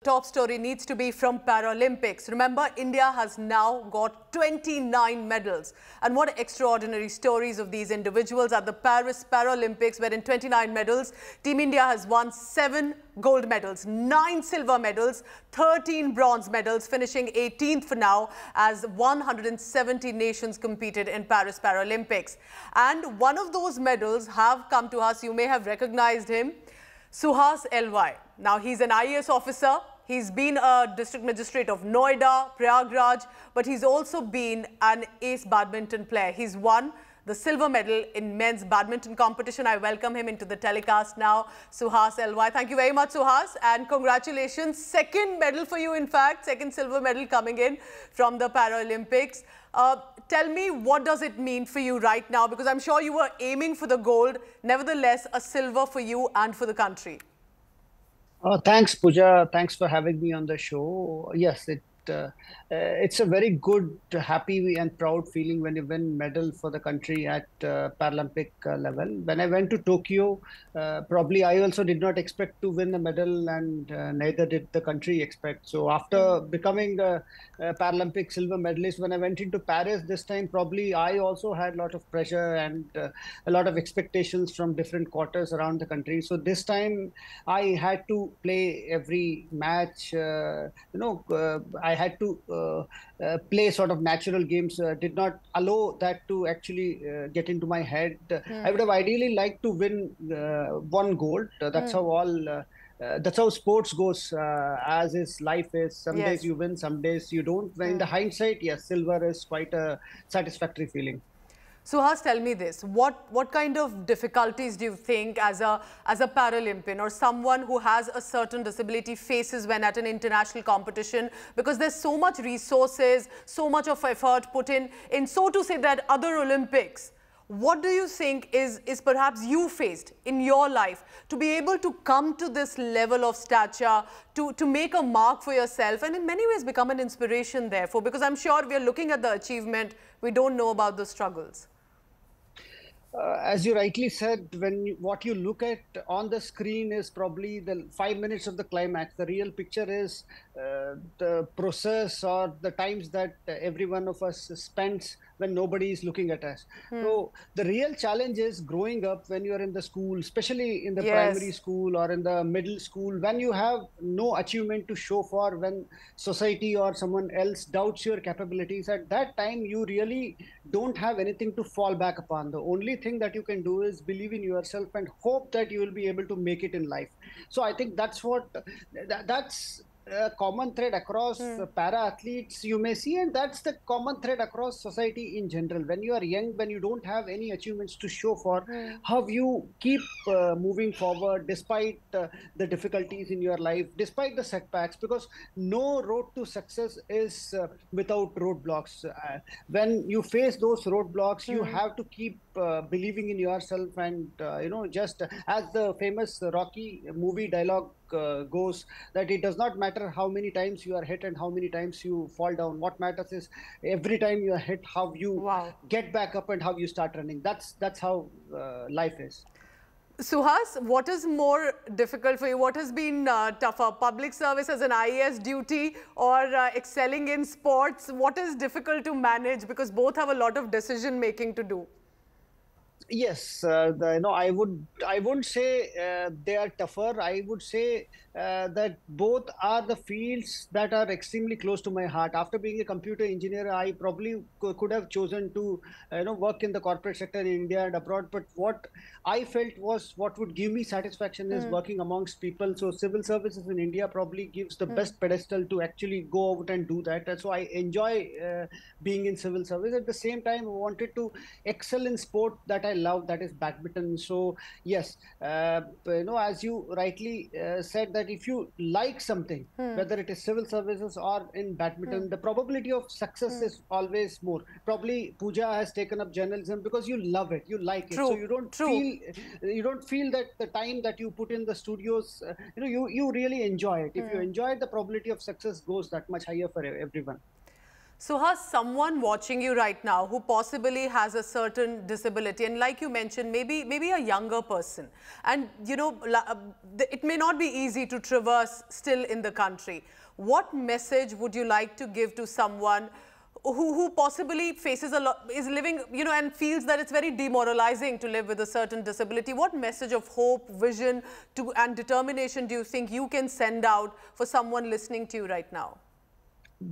top story needs to be from Paralympics. Remember, India has now got 29 medals. And what extraordinary stories of these individuals at the Paris Paralympics, where in 29 medals, Team India has won 7 gold medals, 9 silver medals, 13 bronze medals, finishing 18th for now as 170 nations competed in Paris Paralympics. And one of those medals have come to us. You may have recognized him, Suhas Yathiraj. Now, he's an IAS officer. He's been a district magistrate of Noida, Prayagraj, but he's also been an ace badminton player. He's won the silver medal in men's badminton competition. I welcome him into the telecast now, Suhas Yathiraj. Thank you very much, Suhas, and congratulations. Second medal for you, in fact, second silver medal coming in from the Paralympics. Tell me, what does it mean for you right now? Because I'm sure you were aiming for the gold. Nevertheless, a silver for you and for the country. Thanks, Pooja. Thanks for having me on the show. Yes, it's a very good, happy and proud feeling when you win medal for the country at Paralympic level. When I went to Tokyo, probably I also did not expect to win a medal, and neither did the country expect. So after becoming a Paralympic silver medalist, when I went into Paris this time, probably I also had a lot of pressure and a lot of expectations from different quarters around the country. So this time I had to play every match. I had to play sort of natural games, did not allow that to actually get into my head. I would have ideally liked to win one gold. That's how that's how sports goes, as is life is. Some days you win, some days you don't. When in the hindsight, yes, silver is quite a satisfactory feeling. Suhas, tell me this. What kind of difficulties do you think as a Paralympian or someone who has a certain disability faces when at an international competition? Because there's so much resources, so much of effort put in so to say that other Olympics. What do you think is perhaps you faced in your life to be able to come to this level of stature, to make a mark for yourself and in many ways become an inspiration therefore? Because I'm sure we are looking at the achievement, we don't know about the struggles. As you rightly said, what you look at on the screen is probably the 5 minutes of the climax. The real picture is the process or the times that every one of us spends when nobody is looking at us. So the real challenge is growing up when you're in the school, especially in the primary school or in the middle school, when you have no achievement to show for, when society or someone else doubts your capabilities. At that time, you really don't have anything to fall back upon. The only thing that you can do is believe in yourself and hope that you will be able to make it in life. So I think that's a common thread across para athletes you may see, and that's the common thread across society in general. When you are young, when you don't have any achievements to show for, how you keep moving forward despite the difficulties in your life, despite the setbacks, because no road to success is without roadblocks. When you face those roadblocks, you have to keep believing in yourself, and just as the famous Rocky movie dialogue goes, that it does not matter how many times you are hit and how many times you fall down. What matters is every time you are hit, how you get back up and how you start running. That's how life is. Suhas, what is more difficult for you? What has been tougher? Public service as an IAS duty or excelling in sports? What is difficult to manage? Because both have a lot of decision making to do. Yes, I wouldn't say they are tougher. I would say that both are the fields that are extremely close to my heart. After being a computer engineer, I probably could have chosen to work in the corporate sector in India and abroad. But what I felt was what would give me satisfaction is working amongst people. So civil services in India probably gives the best pedestal to actually go out and do that. And so I enjoy being in civil service. At the same time, I wanted to excel in sport that I love, that is badminton. So yes, as you rightly said, that if you like something, whether it is civil services or in badminton, the probability of success is always more. Probably Pooja has taken up journalism because you love it, you like it. So you don't feel that the time that you put in the studios, you really enjoy it. If you enjoy it, the probability of success goes that much higher for everyone. Suhas, someone watching you right now who possibly has a certain disability, and like you mentioned, maybe a younger person, and it may not be easy to traverse still in the country. What message would you like to give to someone who possibly faces a lot, is living, and feels that it's very demoralizing to live with a certain disability? What message of hope, vision, and determination do you think you can send out for someone listening to you right now?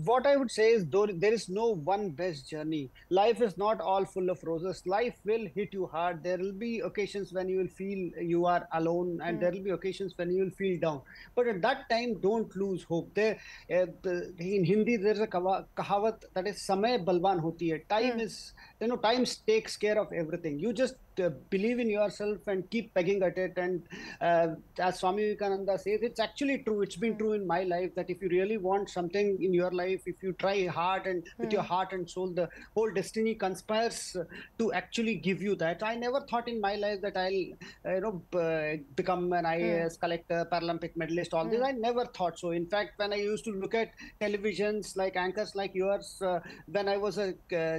What I would say is, though there is no one best journey. Life is not all full of roses. Life will hit you hard. There will be occasions when you will feel you are alone, and there will be occasions when you will feel down. But at that time, don't lose hope. In Hindi, there's a kahawat that is "Samay balwan hoti hai." Time is, time takes care of everything. You just believe in yourself and keep pegging at it. And as Swami Vivekananda says, it's actually true. It's been true in my life that if you really want something in your life, if you try hard and with your heart and soul, the whole destiny conspires to actually give you that. I never thought in my life that I'll become an IAS collector, Paralympic medalist, all this. I never thought so. In fact, when I used to look at televisions like anchors like yours, when I was a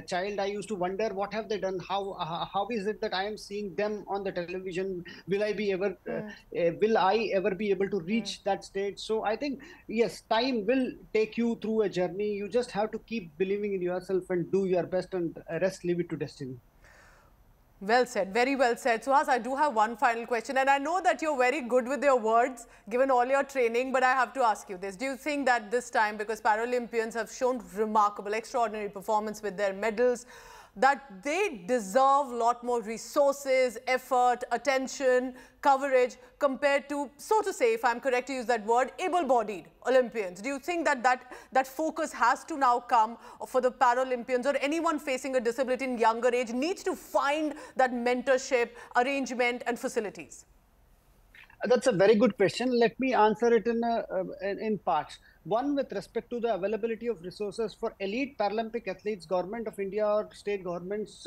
child, I used to wonder, what have they done? How is it that I am seeing them on the television? Will I ever be able to reach that stage? So I think, yes, time will take you through a journey. You just have to keep believing in yourself and do your best, and rest, leave it to destiny. Well said, very well said. Suhas, I do have one final question, and I know that you're very good with your words, given all your training, but I have to ask you this. Do you think that this time, because Paralympians have shown remarkable, extraordinary performance with their medals, that they deserve a lot more resources, effort, attention, coverage compared to, so to say, if I'm correct to use that word, able-bodied Olympians? Do you think that focus has to now come for the Paralympians, or anyone facing a disability in younger age needs to find that mentorship, arrangement and facilities? That's a very good question. Let me answer it in parts. One, with respect to the availability of resources for elite Paralympic athletes, Government of India or state governments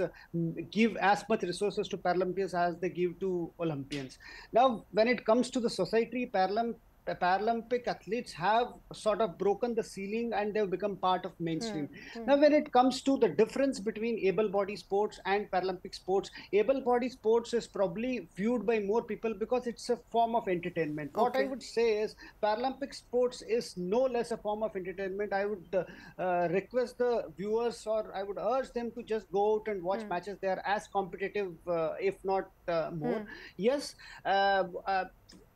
give as much resources to Paralympians as they give to Olympians. Now, when it comes to the society, Paralympic athletes have sort of broken the ceiling and they've become part of mainstream. Now, when it comes to the difference between able-bodied sports and Paralympic sports, able-bodied sports is probably viewed by more people because it's a form of entertainment. What I would say is Paralympic sports is no less a form of entertainment. I would request the viewers, or I would urge them to just go out and watch matches. They are as competitive, if not more. Yes,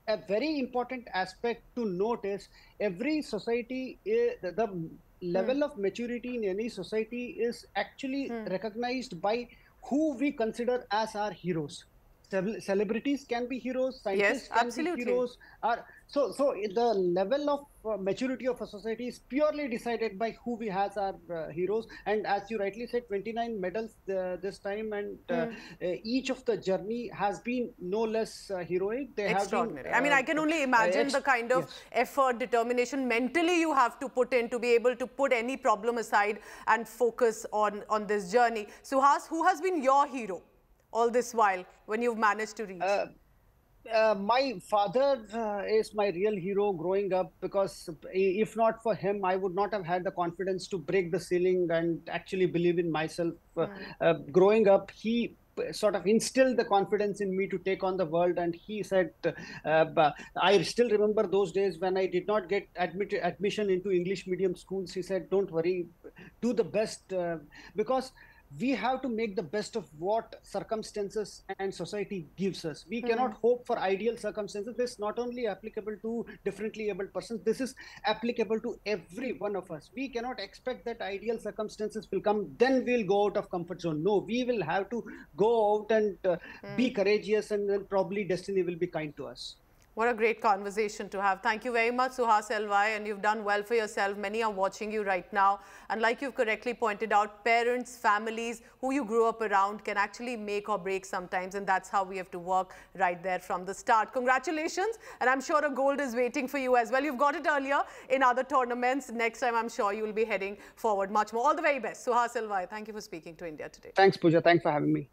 a very important aspect to note is every society, the level of maturity in any society is actually recognized by who we consider as our heroes. Celebrities can be heroes, scientists can be heroes. So the level of maturity of a society is purely decided by who we have as our heroes. And as you rightly said, 29 medals this time, and each of the journey has been no less heroic. They extraordinary. Have been, I mean, I can only imagine the kind of effort, determination mentally you have to put in to be able to put any problem aside and focus on this journey. Suhas, who has been your hero all this while when you've managed to reach? My father is my real hero growing up, because if not for him, I would not have had the confidence to break the ceiling and actually believe in myself. Growing up, he sort of instilled the confidence in me to take on the world. And he said, I still remember those days when I did not get admission into English medium schools. He said, don't worry, do the best, because we have to make the best of what circumstances and society gives us. We cannot hope for ideal circumstances. This is not only applicable to differently abled persons, this is applicable to every one of us. We cannot expect that ideal circumstances will come, then we'll go out of comfort zone. No, we will have to go out and be courageous, and then probably destiny will be kind to us. What a great conversation to have. Thank you very much, Suhas Yathiraj, and you've done well for yourself. Many are watching you right now. And like you've correctly pointed out, parents, families who you grew up around can actually make or break sometimes. And that's how we have to work right there from the start. Congratulations. And I'm sure a gold is waiting for you as well. You've got it earlier in other tournaments. Next time, I'm sure you will be heading forward much more. All the very best. Suhas Yathiraj, thank you for speaking to India Today. Thanks, Pooja. Thanks for having me.